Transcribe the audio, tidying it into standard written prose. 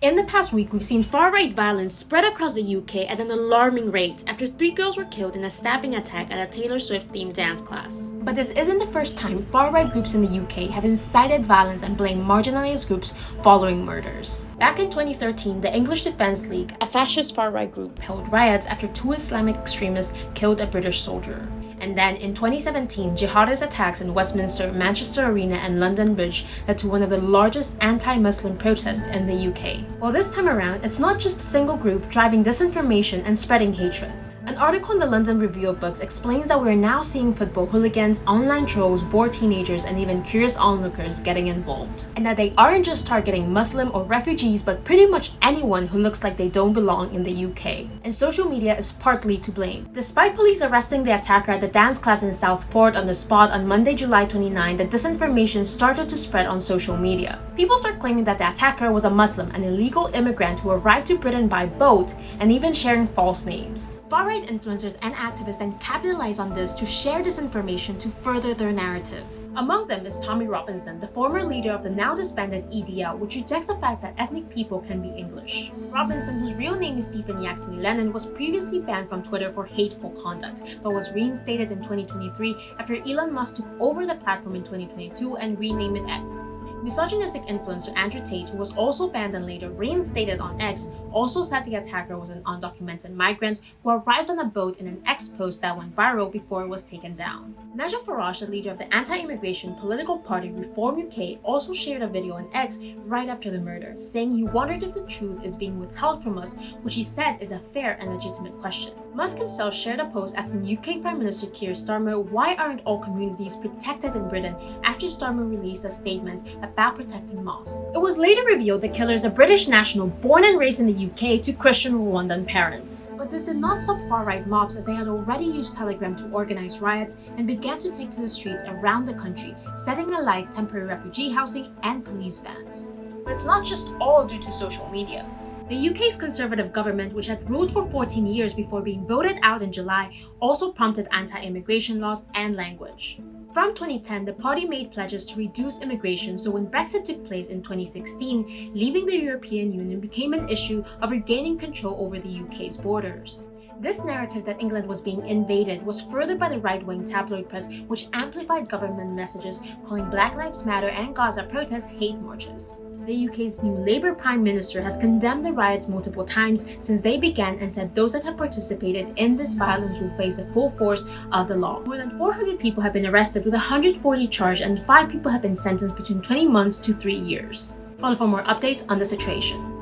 In the past week, we've seen far-right violence spread across the UK at an alarming rate after 3 girls were killed in a stabbing attack at a Taylor Swift-themed dance class. But this isn't the first time far-right groups in the UK have incited violence and blamed marginalized groups following murders. Back in 2013, the English Defence League, a fascist far-right group, held riots after 2 Islamic extremists killed a British soldier. And then in 2017, jihadist attacks in Westminster, Manchester Arena, and London Bridge led to one of the largest anti-Muslim protests in the UK. Well, this time around, it's not just a single group driving disinformation and spreading hatred. An article in the London Review of Books explains that we're now seeing football hooligans, online trolls, bored teenagers, and even curious onlookers getting involved. And that they aren't just targeting Muslim or refugees, but pretty much anyone who looks like they don't belong in the UK. And social media is partly to blame. Despite police arresting the attacker at the dance class in Southport on the spot on Monday, July 29, the disinformation started to spread on social media. People start claiming that the attacker was a Muslim, an illegal immigrant who arrived to Britain by boat, and even sharing false names. Far-right influencers and activists then capitalize on this to share disinformation to further their narrative. Among them is Tommy Robinson, the former leader of the now disbanded EDL, which rejects the fact that ethnic people can be English. Robinson, whose real name is Stephen Yaxley Lennon, was previously banned from Twitter for hateful conduct, but was reinstated in 2023 after Elon Musk took over the platform in 2022 and renamed it X. Misogynistic influencer Andrew Tate, who was also banned and later reinstated on X, also said the attacker was an undocumented migrant who arrived on a boat in an X post that went viral before it was taken down. Najat Faraj, the leader of the anti-immigration political party Reform UK, also shared a video on X right after the murder, saying he wondered if the truth is being withheld from us, which he said is a fair and legitimate question. Musk himself shared a post asking UK Prime Minister Keir Starmer why aren't all communities protected in Britain after Starmer released a statement about protecting mosques. It was later revealed the killer is a British national born and raised in the UK to Christian Rwandan parents. But this did not stop far-right mobs, as they had already used Telegram to organize riots and began to take to the streets around the country, setting alight temporary refugee housing and police vans. But it's not just all due to social media. The UK's Conservative government, which had ruled for 14 years before being voted out in July, also prompted anti-immigration laws and language. From 2010, the party made pledges to reduce immigration, so when Brexit took place in 2016, leaving the European Union became an issue of regaining control over the UK's borders. This narrative that England was being invaded was furthered by the right-wing tabloid press, which amplified government messages calling Black Lives Matter and Gaza protests hate marches. The UK's new Labour Prime Minister has condemned the riots multiple times since they began and said those that have participated in this violence will face the full force of the law. More than 400 people have been arrested, with 140 charged, and 5 people have been sentenced between 20 months to 3 years. Follow for more updates on the situation.